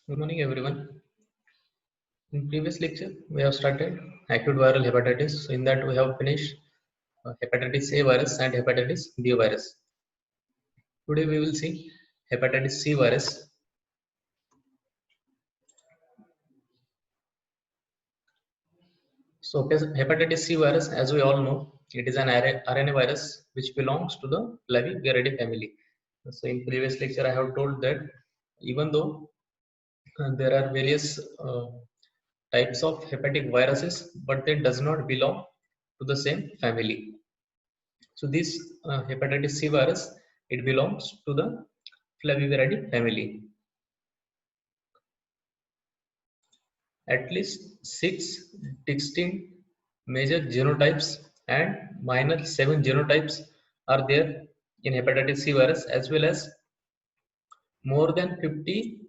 Good morning, everyone. In previous lecture, we have started acute viral hepatitis. So in that, we have finished hepatitis A virus and hepatitis B virus. Today, we will see hepatitis C virus. So hepatitis C virus, as we all know, it is an RNA virus which belongs to the Flaviviridae family. So in previous lecture, I have told that even though there are various types of hepatic viruses, but they does not belong to the same family. So this hepatitis C virus, it belongs to the Flaviviridae family. At least 6 distinct major genotypes and minor 7 genotypes are there in hepatitis C virus, as well as more than 50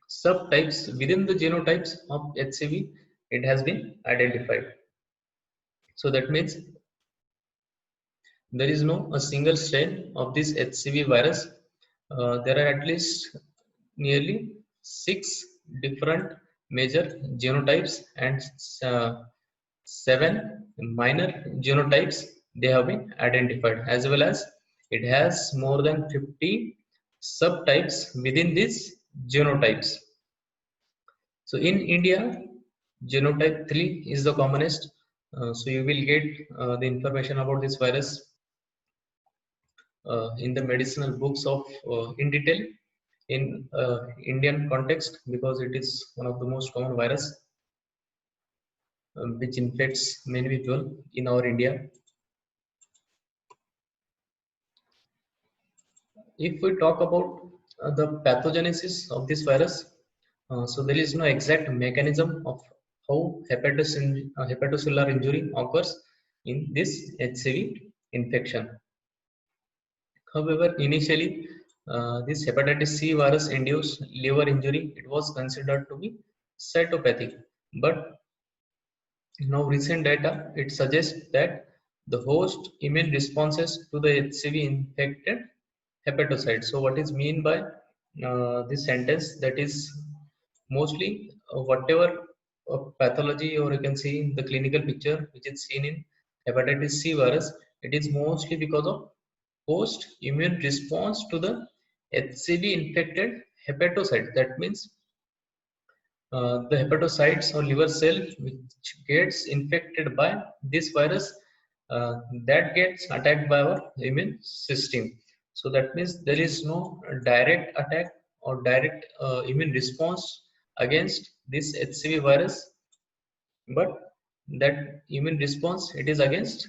subtypes within the genotypes of HCV. It has been identified. So that means there is no a single strain of this HCV virus. There are at least nearly 6 different major genotypes and 7 minor genotypes they have been identified, as well as it has more than 50 subtypes within these genotypes. So in India, genotype 3 is the commonest. So you will get the information about this virus in the medicinal books of in detail in Indian context, because it is one of the most common virus which infects many people in our India. If we talk about the pathogenesis of this virus, so there is no exact mechanism of how hepatocellular injury occurs in this HCV infection. However, initially, this hepatitis C virus induced liver injury, it was considered to be cytopathic. But now recent data, it suggests that the host immune responses to the HCV infected hepatocyte. So what is mean by this sentence? That is mostly whatever pathology, or you can see the clinical picture which is seen in hepatitis C virus, it is mostly because of host immune response to the HCV infected hepatocyte. That means the hepatocytes or liver cell which gets infected by this virus, that gets attacked by our immune system. So that means there is no direct attack or direct immune response against this HCV virus, but that immune response, it is against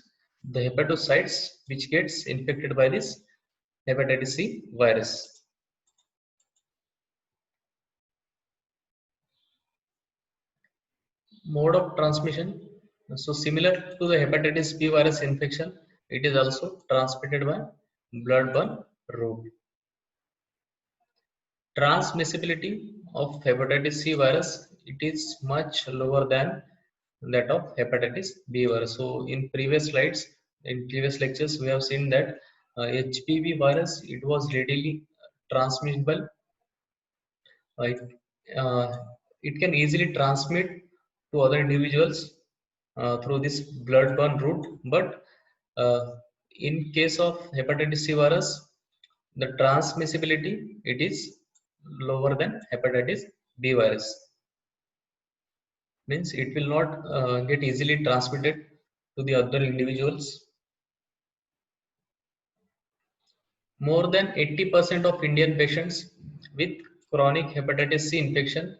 the hepatocytes which gets infected by this hepatitis C virus. Mode of transmission, so similar to the hepatitis B virus infection, it is also transmitted by blood-borne route. Transmissibility of hepatitis C virus, it is much lower than that of hepatitis B virus. So in previous slides, in previous lectures, we have seen that HPV virus, it was readily transmissible. It, uh, it can easily transmit to other individuals through this blood-borne route, but in case of hepatitis C virus, the transmissibility, it is lower than hepatitis B virus. Means it will not get easily transmitted to the other individuals. More than 80% of Indian patients with chronic hepatitis C infection,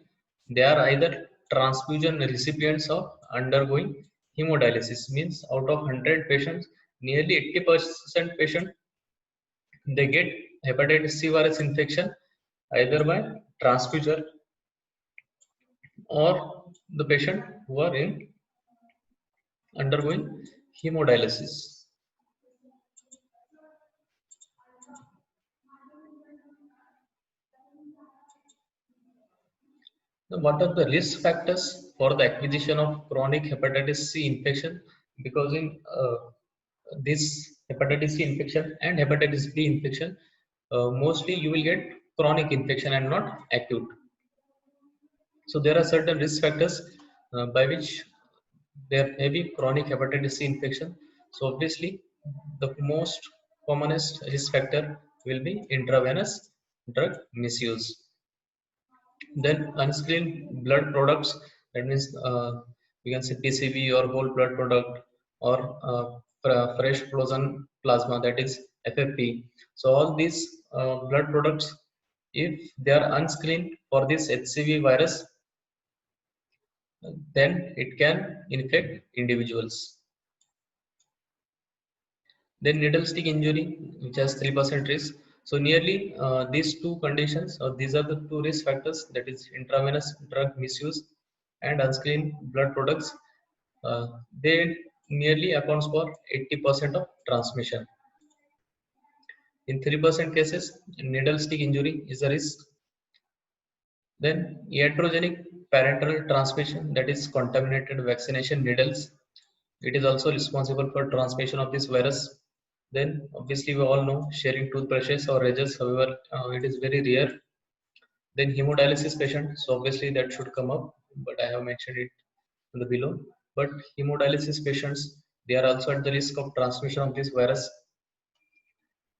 they are either transfusion recipients or undergoing hemodialysis. Means out of 100 patients, nearly 80% patient, they get hepatitis C virus infection either by transfusion or the patient who are in undergoing hemodialysis. Now, what are the risk factors for the acquisition of chronic hepatitis C infection? Because in this hepatitis C infection and hepatitis B infection, mostly you will get chronic infection and not acute. So there are certain risk factors by which there may be chronic hepatitis C infection. So obviously the most commonest risk factor will be intravenous drug misuse. Then unscreened blood products, that means we can say PCV or whole blood product, or fresh frozen plasma, that is FFP. So all these blood products, if they are unscreened for this HCV virus, then it can infect individuals. Then needle stick injury, which has 3% risk. So nearly these two conditions, or these are the two risk factors, that is intravenous drug misuse and unscreened blood products. They nearly accounts for 80% of transmission. In 3% cases, needle stick injury is a risk. Then iatrogenic parenteral transmission, that is contaminated vaccination needles. It is also responsible for transmission of this virus. Then obviously we all know sharing toothbrushes or razors, however it is very rare. Then hemodialysis patient, so obviously that should come up, but I have mentioned it in the below. But hemodialysis patients, they are also at the risk of transmission of this virus.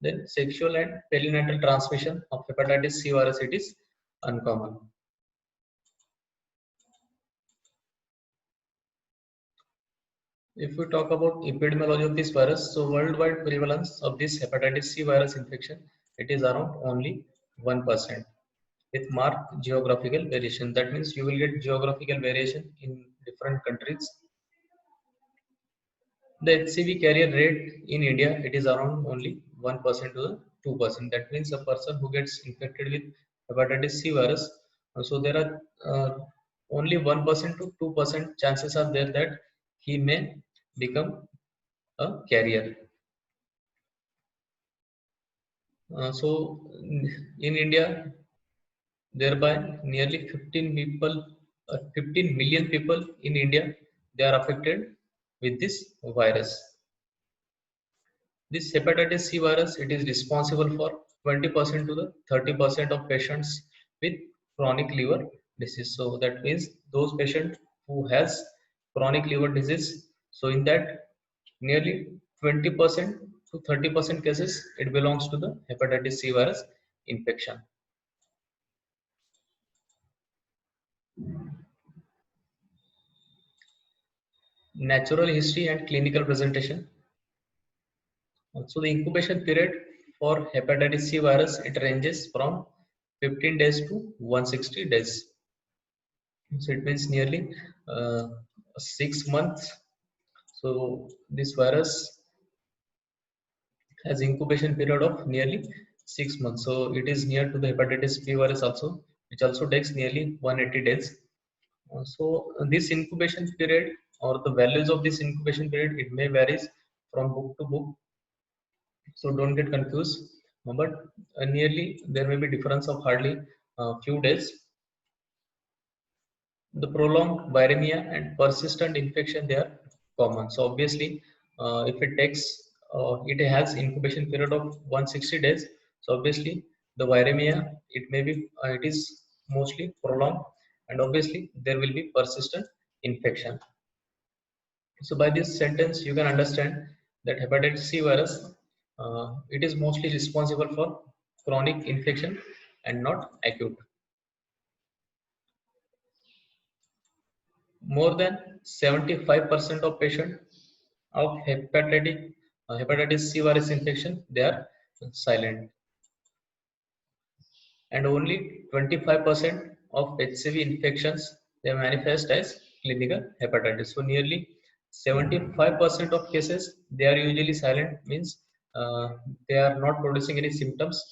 Then sexual and perinatal transmission of hepatitis C virus, it is uncommon. If we talk about epidemiology of this virus, so worldwide prevalence of this hepatitis C virus infection, it is around only 1%, with marked geographical variation. That means you will get geographical variation in different countries. The HCV carrier rate in India, it is around only 1% to 2%. That means a person who gets infected with hepatitis C virus, so there are only 1% to 2% chances are there that he may become a carrier. So in India, thereby nearly 15 million people in India, they are affected with this virus. This hepatitis C virus, it is responsible for 20% to the 30% of patients with chronic liver disease. So that means those patients who has chronic liver disease, so in that nearly 20% to 30% cases, it belongs to the hepatitis C virus infection. Natural history and clinical presentation. So the incubation period for hepatitis C virus, it ranges from 15 days to 160 days. So it means nearly 6 months. So this virus has incubation period of nearly 6 months. So it is near to the hepatitis B virus also, which also takes nearly 180 days. So this incubation period, or the values of this incubation period, it may varies from book to book. So don't get confused. But nearly there may be difference of hardly few days. The prolonged viremia and persistent infection, they are common. So obviously if it takes it has incubation period of 160 days, so obviously the viremia, it may be it is mostly prolonged, and obviously there will be persistent infection. So by this sentence you can understand that hepatitis C virus, it is mostly responsible for chronic infection and not acute. More than 75% of patients of hepatitis C virus infection, they are silent, and only 25% of HCV infections, they manifest as clinical hepatitis. So nearly 75% of cases, they are usually silent, means they are not producing any symptoms,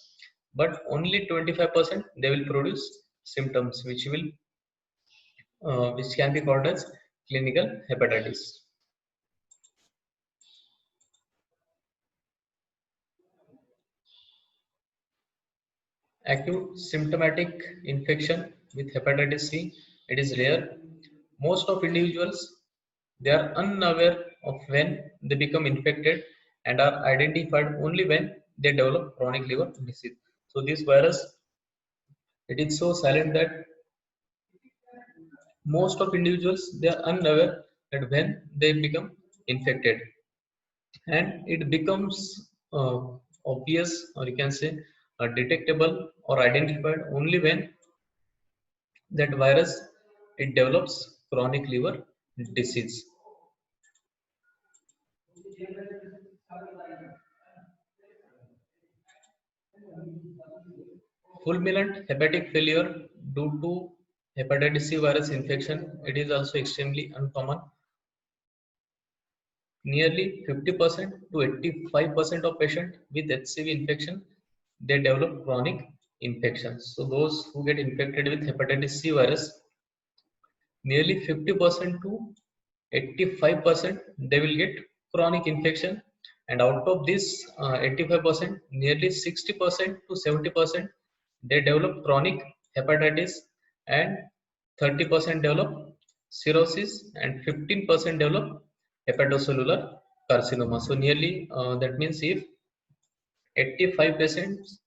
but only 25% they will produce symptoms which can be called as clinical hepatitis. Acute symptomatic infection with hepatitis C, it is rare. Most of individuals, they are unaware of when they become infected and are identified only when they develop chronic liver disease. So this virus, it is so silent that most of individuals, they are unaware that when they become infected, and it becomes obvious, or you can say detectable or identified only when that virus, it develops chronic liver disease. Fulminant hepatic failure due to hepatitis C virus infection, it is also extremely uncommon. Nearly 50% to 85% of patients with HCV infection, they develop chronic infections. So those who get infected with hepatitis C virus, nearly 50% to 85% they will get chronic infection, and out of this 85%, nearly 60% to 70% they develop chronic hepatitis, and 30% develop cirrhosis, and 15% develop hepatocellular carcinoma. So nearly that means if 85 patients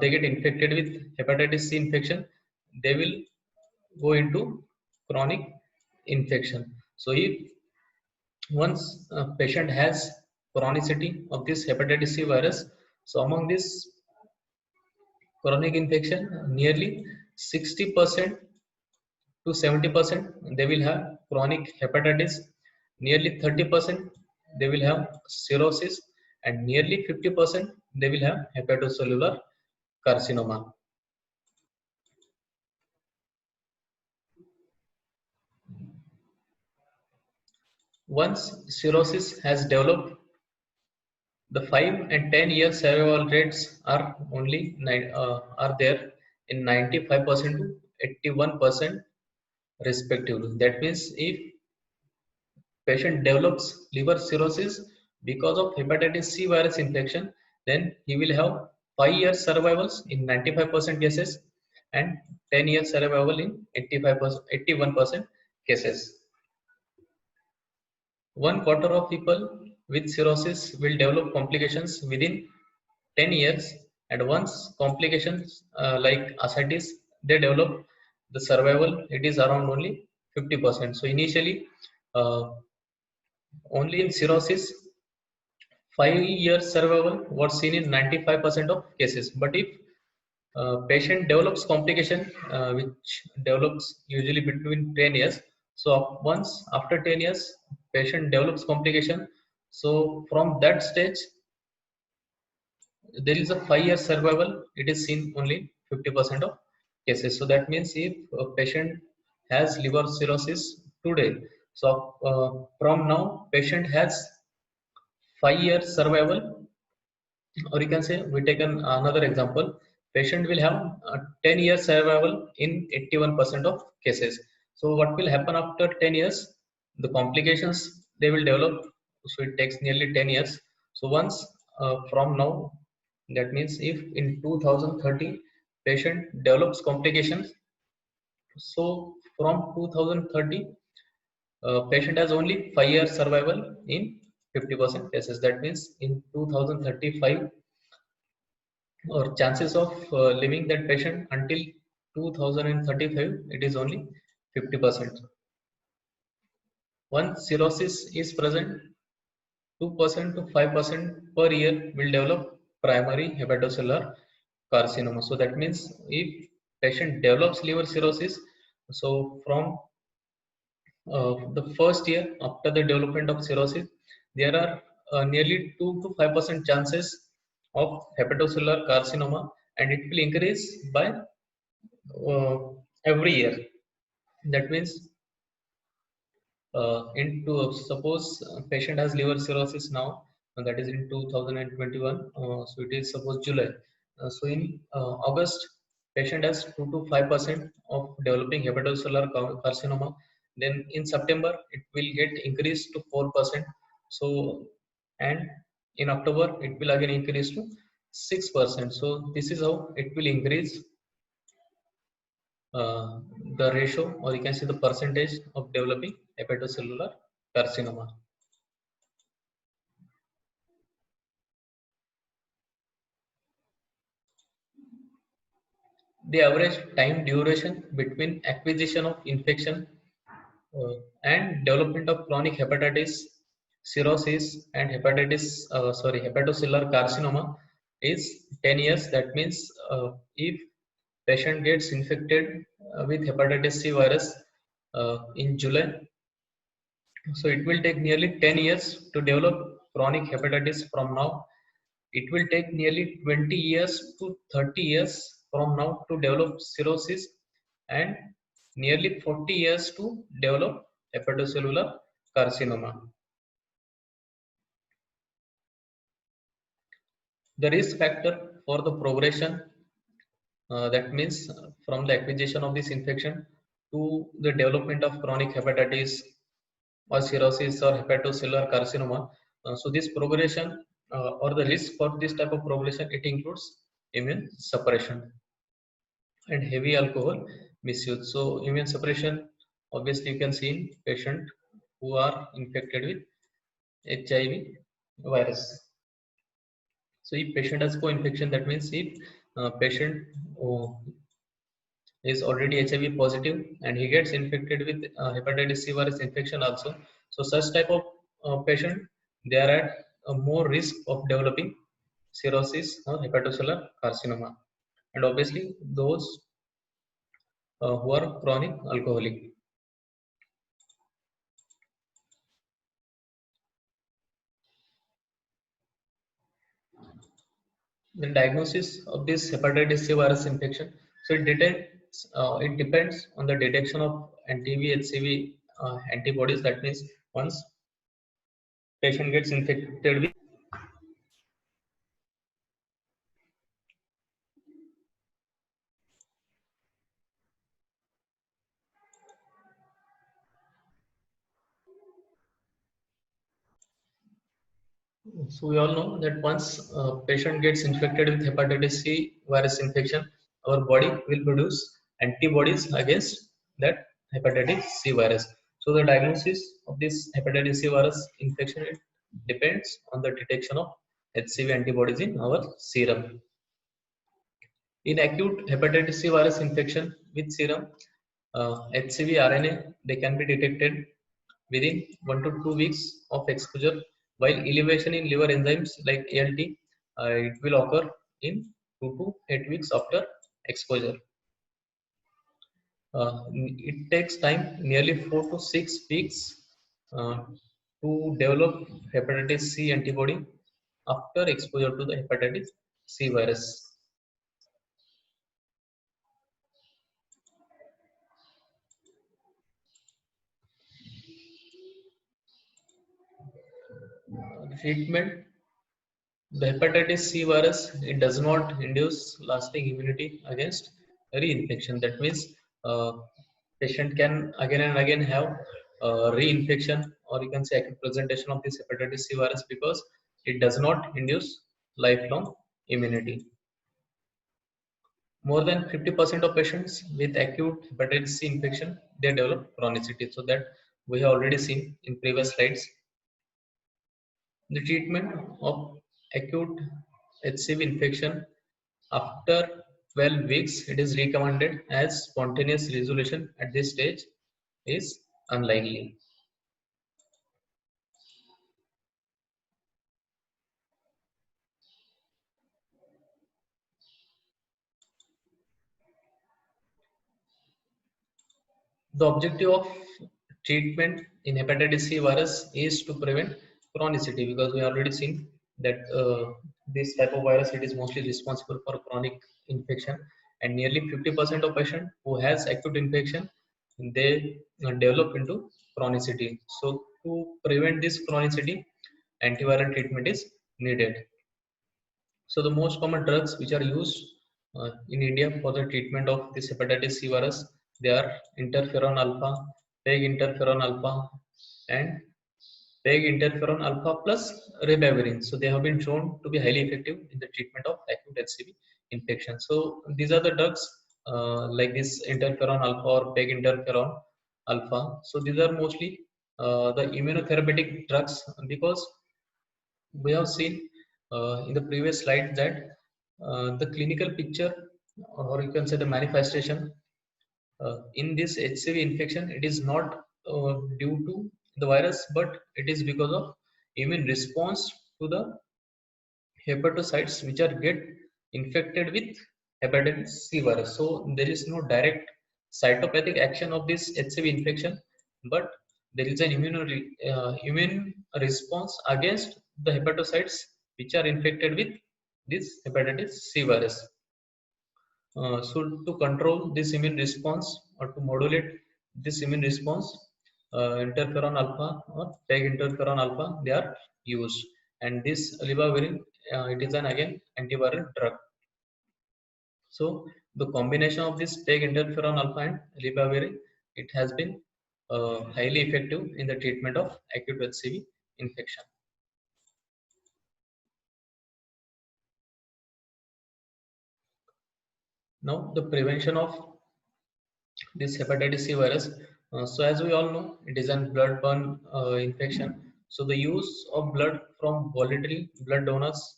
they get infected with hepatitis C infection, they will go into chronic infection. So if once a patient has chronicity of this hepatitis C virus, so among this chronic infection, nearly 60% to 70% they will have chronic hepatitis, nearly 30% they will have cirrhosis, and nearly 50% they will have hepatocellular carcinoma. Once cirrhosis has developed, the 5 and 10-year survival rates are only are there in 95% to 81% respectively. That means if patient develops liver cirrhosis because of hepatitis C virus infection, then he will have 5-year survivals in 95% cases and 10-year survival in 85%, 81% cases. 1/4 of people with cirrhosis will develop complications within 10 years, and once complications like ascites they develop, the survival it is around only 50%. So initially uh, only in cirrhosis 5-year survival was seen in 95% of cases, but if patient develops complication which develops usually between 10 years, so once after 10 years patient develops complication, so from that stage there is a 5-year survival, it is seen only 50% of cases. So that means if a patient has liver cirrhosis today, so from now patient has 5-year survival, or you can say we take another example, patient will have a 10-year survival in 81% of cases. So what will happen after 10 years, the complications they will develop, so it takes nearly 10 years. So once from now, that means if in 2030 patient develops complications, so from 2030 patient has only 5-year survival in 50% cases. That means in 2035, or chances of living that patient until 2035, it is only 50%. Once cirrhosis is present, 2% to 5% per year will develop primary hepatocellular carcinoma. So that means if patient develops liver cirrhosis, so from the first year after the development of cirrhosis, there are nearly 2 to 5% chances of hepatocellular carcinoma, and it will increase by uh, every year. That means into suppose patient has liver cirrhosis now, and that is in 2021, so it is suppose July, so in August patient has 2 to 5% of developing hepatocellular carcinoma, then in September it will get increased to 4%, so and in October it will again increase to 6%. So this is how it will increase uh, the ratio, or you can say the percentage of developing hepatocellular carcinoma. The average time duration between acquisition of infection and development of chronic hepatitis, cirrhosis, and hepatocellular carcinoma is 10 years. That means if patient gets infected with hepatitis C virus in July, so it will take nearly 10 years to develop chronic hepatitis from now. It will take nearly 20 years to 30 years from now to develop cirrhosis, and nearly 40 years to develop hepatocellular carcinoma. The risk factor for the progression, that means from the acquisition of this infection to the development of chronic hepatitis or cirrhosis or hepatocellular carcinoma. So this progression or the risk for this type of progression, it includes immune suppression and heavy alcohol misuse. So immune suppression, obviously you can see in patient who are infected with HIV virus. So if patient has co-infection, that means if patient is already HIV positive and he gets infected with hepatitis C virus infection also. So such type of patient, they are at a more risk of developing cirrhosis or hepatocellular carcinoma, and obviously those who are chronic alcoholic. The diagnosis of this hepatitis C virus infection, so it depends on the detection of anti-V HCV antibodies. That means once patient gets infected with, so we all know that once a patient gets infected with hepatitis C virus infection, our body will produce antibodies against that hepatitis C virus. So the diagnosis of this hepatitis C virus infection, it depends on the detection of HCV antibodies in our serum. In acute hepatitis C virus infection with serum, HCV RNA, they can be detected within 1 to 2 weeks of exposure, while elevation in liver enzymes like ALT, it will occur in 2 to 8 weeks after exposure. It takes time, nearly 4 to 6 weeks, uh, to develop hepatitis C antibody after exposure to the hepatitis C virus. Treatment: the hepatitis C virus, it does not induce lasting immunity against reinfection. That means patient can again and again have reinfection, or you can say acute presentation of this hepatitis C virus, because it does not induce lifelong immunity. More than 50% of patients with acute hepatitis C infection, they develop chronicity. So that we have already seen in previous slides. The treatment of acute HCV infection, after 12 weeks, it is recommended, as spontaneous resolution at this stage is unlikely. The objective of treatment in hepatitis C virus is to prevent chronicity, because we already seen that this type of virus, it is mostly responsible for chronic infection, and nearly 50% of patient who has acute infection, they develop into chronicity. So to prevent this chronicity, antiviral treatment is needed. So the most common drugs which are used in India for the treatment of this hepatitis C virus, they are interferon alpha, peg interferon alpha, and peg interferon alpha plus ribavirin. So they have been shown to be highly effective in the treatment of acute HCV infection. So these are the drugs like this interferon alpha or peg interferon alpha. So these are mostly the immunotherapeutic drugs, because we have seen in the previous slide that the clinical picture, or you can say the manifestation in this HCV infection, it is not due to the virus, but it is because of immune response to the hepatocytes which are get infected with hepatitis C virus. So there is no direct cytopathic action of this HCV infection, but there is an immune response against the hepatocytes which are infected with this hepatitis C virus. So to control this immune response or to modulate this immune response, interferon alpha or PEG interferon alpha they are used, and this ribavirin it is an again antiviral drug. So the combination of this PEG interferon alpha and ribavirin it has been highly effective in the treatment of acute HCV infection. Now the prevention of this hepatitis C virus. So as we all know, it is a blood-borne infection. So the use of blood from voluntary blood donors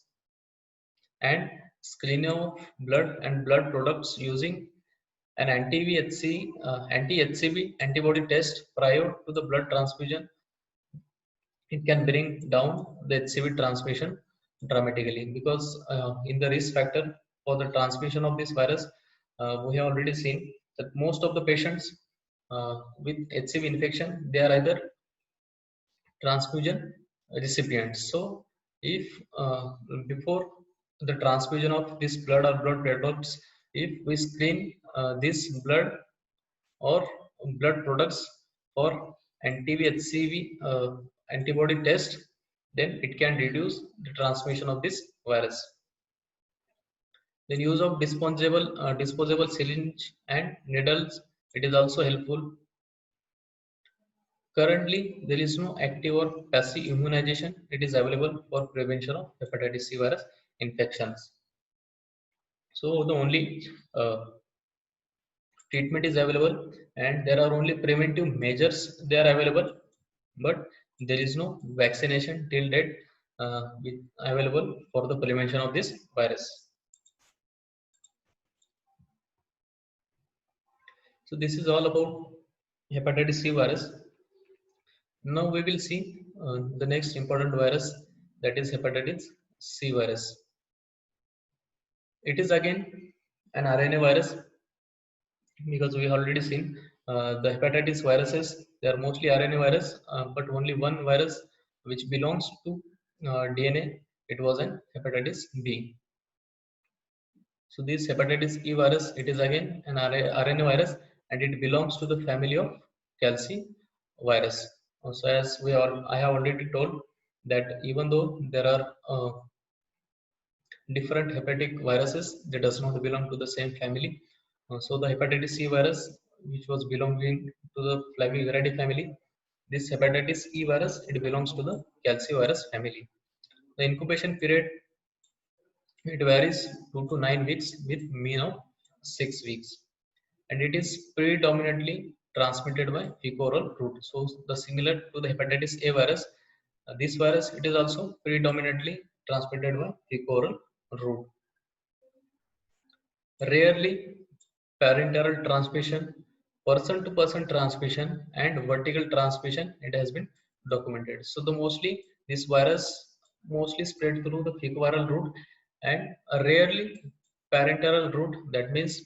and screening of blood and blood products using an anti-HCV antibody test prior to the blood transfusion, it can bring down the HCV transmission dramatically, because in the risk factor for the transmission of this virus, we have already seen that most of the patients with HCV infection they are either transfusion recipients. So if before the transfusion of this blood or blood products, if we screen this blood or blood products for anti-HCV antibody test, then it can reduce the transmission of this virus. Then use of disposable syringe and needles, it is also helpful. Currently, there is no active or passive immunization. It is available for prevention of hepatitis C virus infections. So the only treatment is available, and there are only preventive measures they are available, but there is no vaccination till date available for the prevention of this virus. So this is all about hepatitis C virus. Now we will see the next important virus, that is hepatitis C virus. It is again an RNA virus, because we have already seen the hepatitis viruses, they are mostly RNA virus, but only one virus which belongs to DNA, it was an hepatitis B. So this hepatitis E virus, it is again an RNA virus, and it belongs to the family of calcivirus. So as I have already told that even though there are different hepatic viruses, they does not belong to the same family. So the hepatitis C virus, which was belonging to the Flaviviridae family, this hepatitis E virus, it belongs to the calcivirus family. The incubation period, it varies 2 to 9 weeks with mean of 6 weeks, and it is predominantly transmitted by fecal-oral route. So the similar to the hepatitis A virus, this virus it is also predominantly transmitted by fecal-oral route. Rarely parenteral transmission, person-to-person transmission, and vertical transmission it has been documented. So the mostly this virus mostly spread through the fecal-oral route, and rarely parenteral route. That means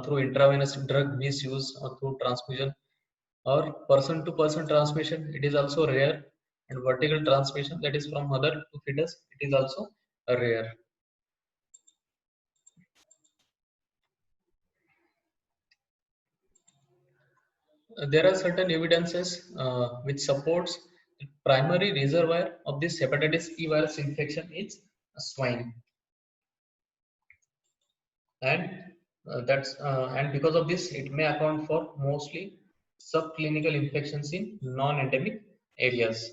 through intravenous drug misuse or through transfusion, or person-to-person transmission. It is also rare, and vertical transmission, that is from mother to fetus, it is also rare. There are certain evidences which supports the primary reservoir of this hepatitis E virus infection is swine, and and because of this, it may account for mostly subclinical infections in non-endemic areas.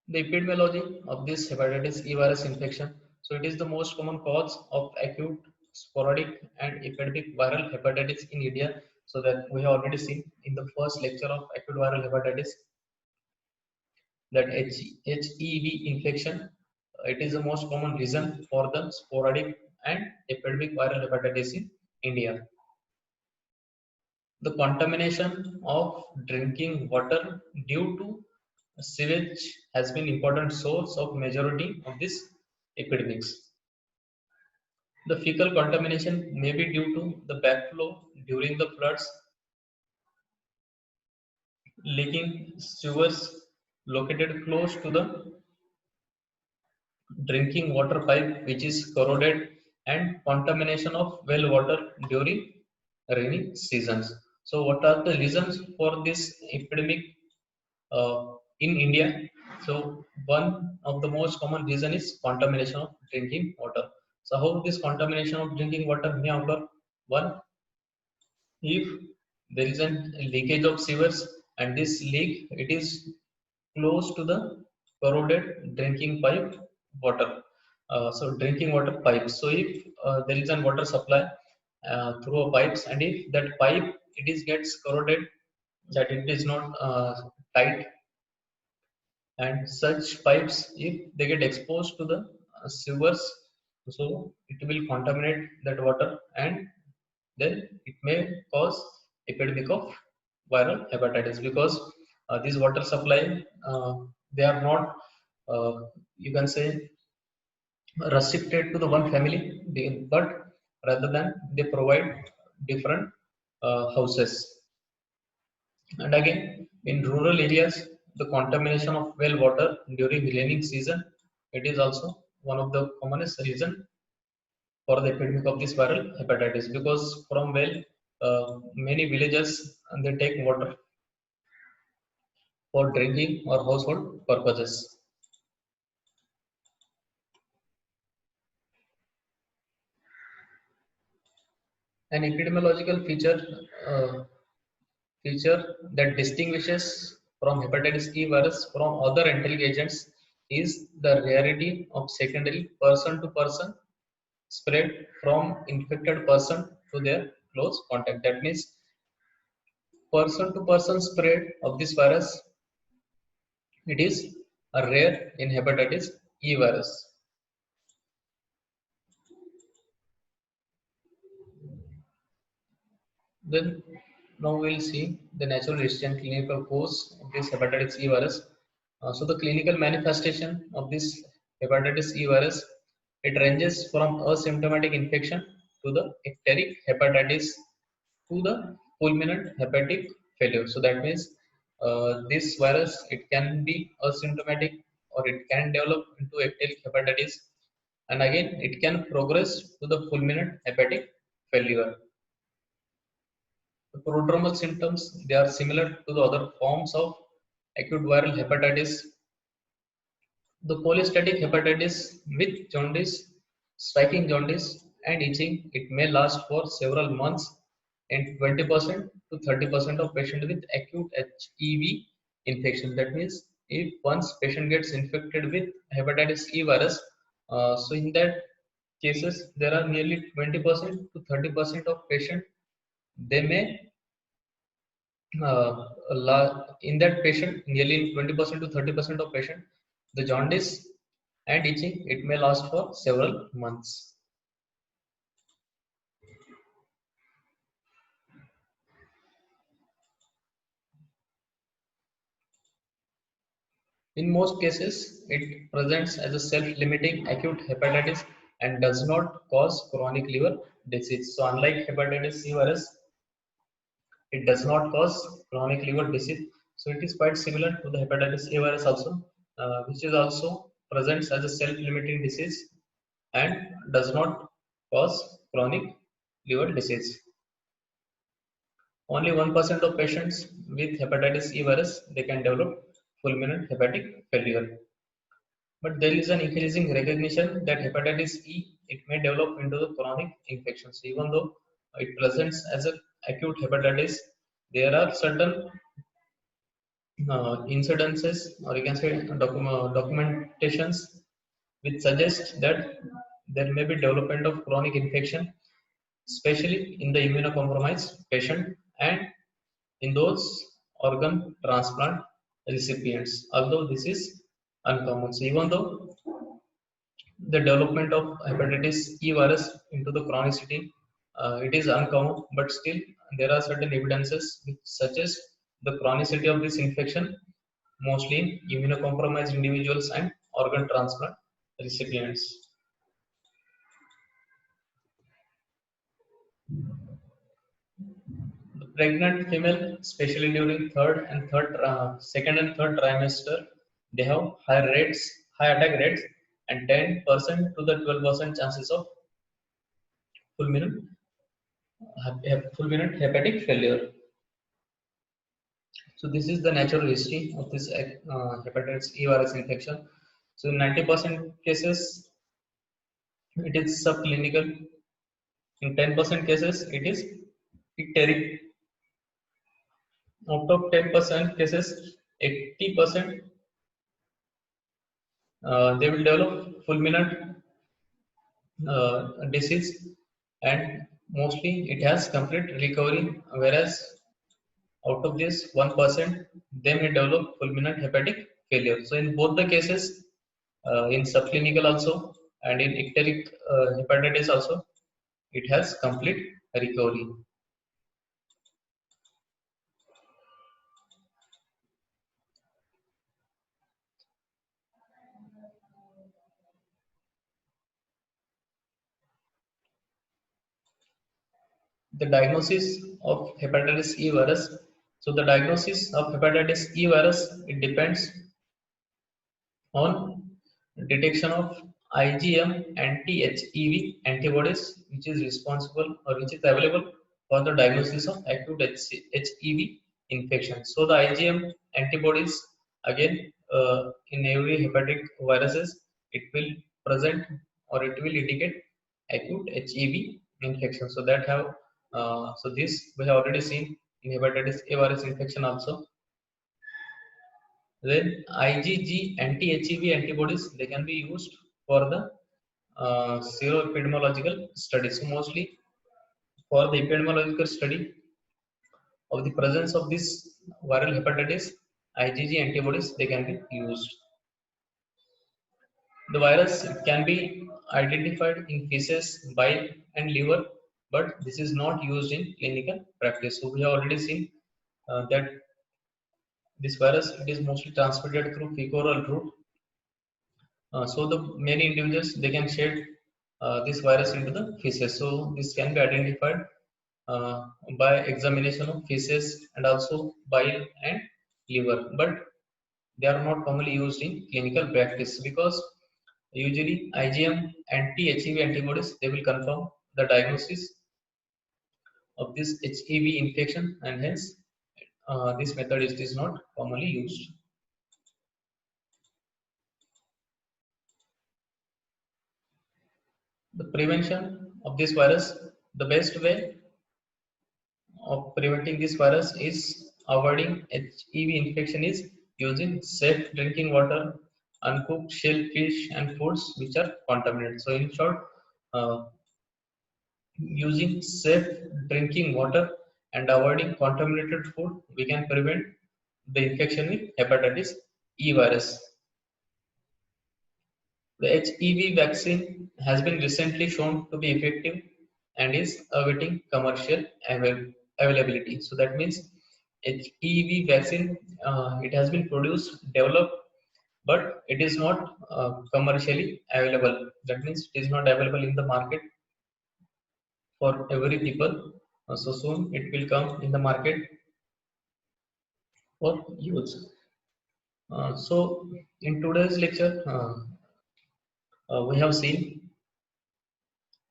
The epidemiology of this hepatitis E virus infection. So it is the most common cause of acute, sporadic, and epidemic viral hepatitis in India. So that we have already seen in the first lecture of acute viral hepatitis that HEV infection it is the most common reason for the sporadic and epidemic viral hepatitis in India. The contamination of drinking water due to sewage has been important source of majority of these epidemics. The fecal contamination may be due to the backflow during the floods, leaking sewers located close to the drinking water pipe which is corroded, and contamination of well water during rainy seasons. So what are the reasons for this epidemic uh, in India? So one of the most common reason is contamination of drinking water. So how this contamination of drinking water may occur? One, if there is a leakage of sewers and this leak it is close to the corroded drinking pipe water, so drinking water pipes. So if there is a water supply through a pipes, and if that pipe it is gets corroded, that it is not tight, and such pipes if they get exposed to the sewers, so it will contaminate that water, and then it may cause epidemic of viral hepatitis, because these water supply, uh, they are not, uh, you can say, restricted to the one family, but rather than they provide different houses. And again, in rural areas, the contamination of well water during rainy season, it is also one of the commonest reason for the epidemic of this viral hepatitis, because from well, many villages they take water for drinking or household purposes. An epidemiological uh, feature that distinguishes from hepatitis E virus from other enteric agents is the rarity of secondary person-to-person spread from infected person to their close contact. That means person-to-person spread of this virus, it is a rare in hepatitis E virus. Then now we'll see the natural history and clinical course of this hepatitis E virus. So the clinical manifestation of this hepatitis E virus, it ranges from asymptomatic infection to the ecteric hepatitis to the fulminant hepatic failure. So that means this virus, it can be asymptomatic or it can develop into ecteric hepatitis, and again it can progress to the fulminant hepatic failure. The prodromal symptoms, they are similar to the other forms of acute viral hepatitis. The cholestatic hepatitis with jaundice, striking jaundice and itching, it may last for several months, and 20% to 30% of patients with acute HEV infection. That means if once patient gets infected with hepatitis E virus, so in that cases there are nearly 20% to 30% of patient, they may in that patient, nearly 20% to 30% of patient, the jaundice and itching, it may last for several months. In most cases, it presents as a self-limiting acute hepatitis and does not cause chronic liver disease. So unlike hepatitis C virus, it does not cause chronic liver disease. So it is quite similar to the hepatitis A virus also, which is also presents as a self-limiting disease and does not cause chronic liver disease. Only 1% of patients with hepatitis E virus, they can develop fulminant hepatic failure. But there is an increasing recognition that hepatitis E, it may develop into the chronic infections. Even though it presents as an acute hepatitis, there are certain incidences, or you can say documentations, which suggest that there may be development of chronic infection, especially in the immunocompromised patient and in those organ transplant recipients, although this is uncommon. So even though the development of hepatitis E virus into the chronicity. It is uncommon, but still there are certain evidences which suggest the chronicity of this infection, mostly in immunocompromised individuals and organ transplant recipients. The pregnant female, especially during second and third trimester, they have high attack rates, and 10% to the 12% chances of fulminant, fulminant hepatic failure. So this is the natural history of this hepatitis E virus infection. So in 90% cases, it is subclinical. In 10% cases, it is icteric. Out of 10% cases, 80% they will develop fulminant disease, and mostly it has complete recovery, whereas out of this 1% they may develop fulminant hepatic failure. So in both the cases, in subclinical also and in icteric hepatitis also, it has complete recovery. The diagnosis of hepatitis E virus. So the diagnosis of hepatitis E virus, it depends on detection of IgM anti-HEV antibodies, which is responsible or which is available for the diagnosis of acute HEV infection. So the IgM antibodies, again, in every hepatic viruses, it will present or it will indicate acute HEV infection. So that have so this we have already seen in hepatitis A virus infection also. Then IgG anti-HEV antibodies, they can be used for the seroepidemiological studies. So mostly for the epidemiological study of the presence of this viral hepatitis, IgG antibodies, they can be used. The virus can be identified in feces, bile, and liver, but this is not used in clinical practice. So we have already seen that this virus, it is mostly transmitted through fecal route. So the many individuals, they can shed this virus into the feces. So this can be identified by examination of feces and also bile and liver, but they are not commonly used in clinical practice because usually IgM anti-HEV antibodies, they will confirm the diagnosis of this HEV infection, and hence this method is not commonly used. The prevention of this virus, the best way of preventing this virus is avoiding HEV infection is using safe drinking water, uncooked shellfish, and foods which are contaminated. So in short, uh, using safe drinking water and avoiding contaminated food, we can prevent the infection with hepatitis E virus. The HEV vaccine has been recently shown to be effective and is awaiting commercial availability. So that means HEV vaccine, it has been produced, developed, but it is not commercially available. That means it is not available in the market for every people. So soon it will come in the market for use. So in today's lecture, we have seen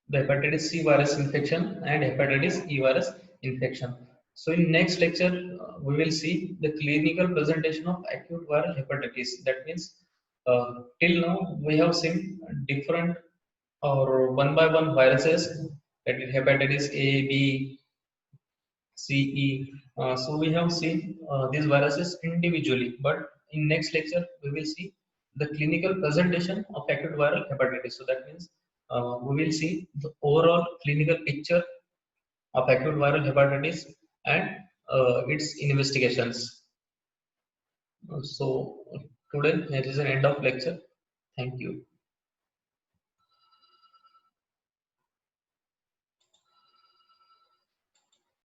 the hepatitis C virus infection and hepatitis E virus infection. So in next lecture, we will see the clinical presentation of acute viral hepatitis. That means till now we have seen different or one by one viruses, that is hepatitis A, B, C, E. So we have seen these viruses individually, but in next lecture we will see the clinical presentation of acute viral hepatitis. So that means we will see the overall clinical picture of acute viral hepatitis and its investigations. So today it is an end of lecture. Thank you.